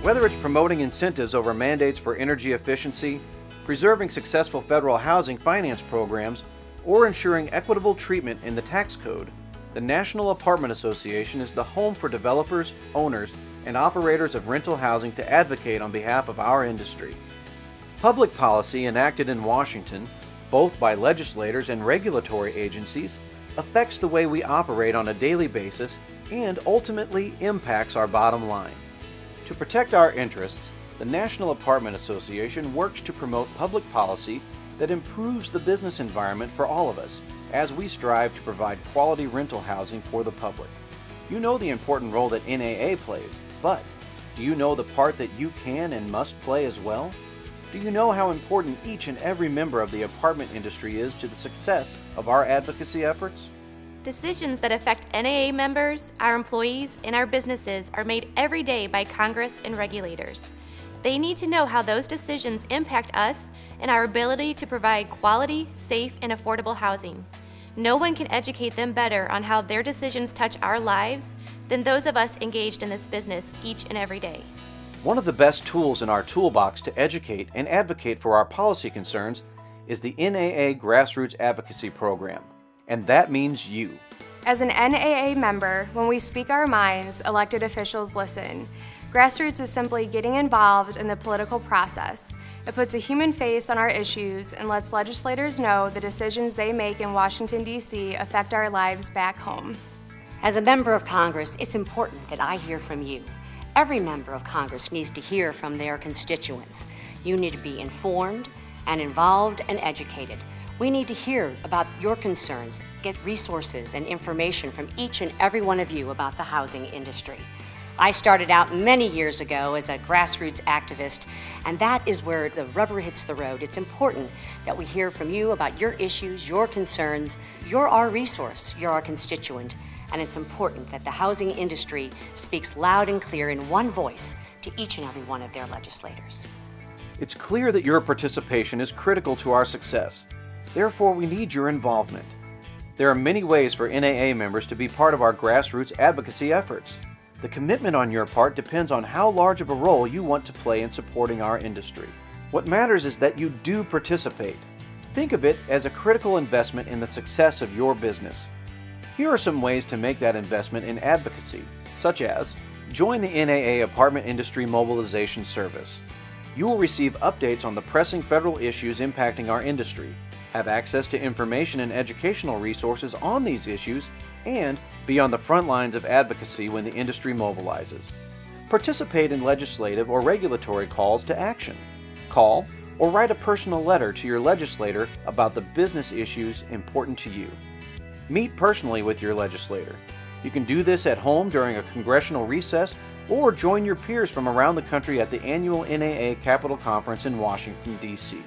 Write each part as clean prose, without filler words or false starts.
Whether it's promoting incentives over mandates for energy efficiency, preserving successful federal housing finance programs, or ensuring equitable treatment in the tax code, the National Apartment Association is the home for developers, owners, and operators of rental housing to advocate on behalf of our industry. Public policy enacted in Washington, both by legislators and regulatory agencies, affects the way we operate on a daily basis and ultimately impacts our bottom line. To protect our interests, the National Apartment Association works to promote public policy that improves the business environment for all of us as we strive to provide quality rental housing for the public. You know the important role that NAA plays, but do you know the part that you can and must play as well? Do you know how important each and every member of the apartment industry is to the success of our advocacy efforts? Decisions that affect NAA members, our employees, and our businesses are made every day by Congress and regulators. They need to know how those decisions impact us and our ability to provide quality, safe, and affordable housing. No one can educate them better on how their decisions touch our lives than those of us engaged in this business each and every day. One of the best tools in our toolbox to educate and advocate for our policy concerns is the NAA Grassroots Advocacy Program, and that means you. As an NAA member, when we speak our minds, elected officials listen. Grassroots is simply getting involved in the political process. It puts a human face on our issues and lets legislators know the decisions they make in Washington, D.C. affect our lives back home. As a member of Congress, it's important that I hear from you. Every member of Congress needs to hear from their constituents. You need to be informed and involved and educated. We need to hear about your concerns, get resources and information from each and every one of you about the housing industry. I started out many years ago as a grassroots activist, and that is where the rubber hits the road. It's important that we hear from you about your issues, your concerns. You're our resource, you're our constituent, and it's important that the housing industry speaks loud and clear in one voice to each and every one of their legislators. It's clear that your participation is critical to our success. Therefore, we need your involvement. There are many ways for NAA members to be part of our grassroots advocacy efforts. The commitment on your part depends on how large of a role you want to play in supporting our industry. What matters is that you do participate. Think of it as a critical investment in the success of your business. Here are some ways to make that investment in advocacy, such as join the NAA Apartment Industry Mobilization Service. You will receive updates on the pressing federal issues impacting our industry, have access to information and educational resources on these issues, and be on the front lines of advocacy when the industry mobilizes. Participate in legislative or regulatory calls to action. Call or write a personal letter to your legislator about the business issues important to you. Meet personally with your legislator. You can do this at home during a congressional recess or join your peers from around the country at the annual NAA Capitol Conference in Washington, D.C.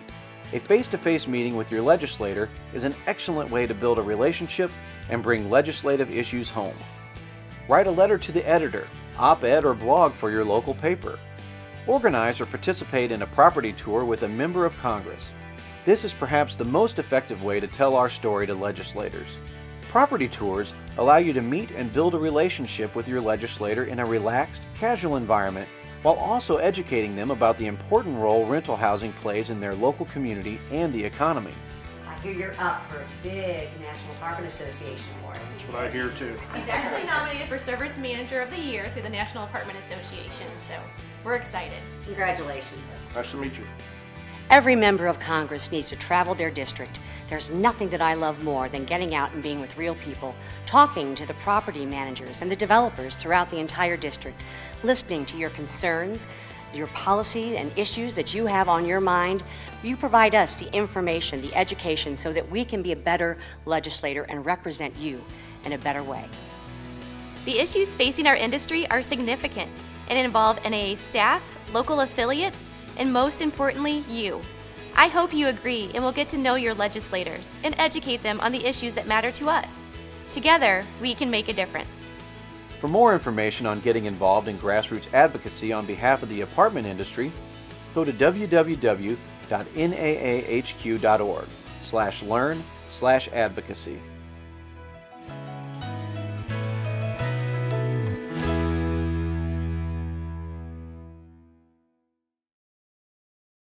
A face-to-face meeting with your legislator is an excellent way to build a relationship and bring legislative issues home. Write a letter to the editor, op-ed, or blog for your local paper. Organize or participate in a property tour with a member of Congress. This is perhaps the most effective way to tell our story to legislators. Property tours allow you to meet and build a relationship with your legislator in a relaxed, casual environment while also educating them about the important role rental housing plays in their local community and the economy. I hear you're up for a big National Apartment Association award. That's what I hear too. He's actually nominated for Service Manager of the Year through the National Apartment Association, so we're excited. Congratulations. Nice to meet you. Every member of Congress needs to travel their district. There's nothing that I love more than getting out and being with real people, talking to the property managers and the developers throughout the entire district, listening to your concerns, your policy and issues that you have on your mind. You provide us the information, the education, so that we can be a better legislator and represent you in a better way. The issues facing our industry are significant and involve NAA staff, local affiliates, and most importantly, you. I hope you agree and will get to know your legislators and educate them on the issues that matter to us. Together, we can make a difference. For more information on getting involved in grassroots advocacy on behalf of the apartment industry, go to www.naahq.org/learn/advocacy.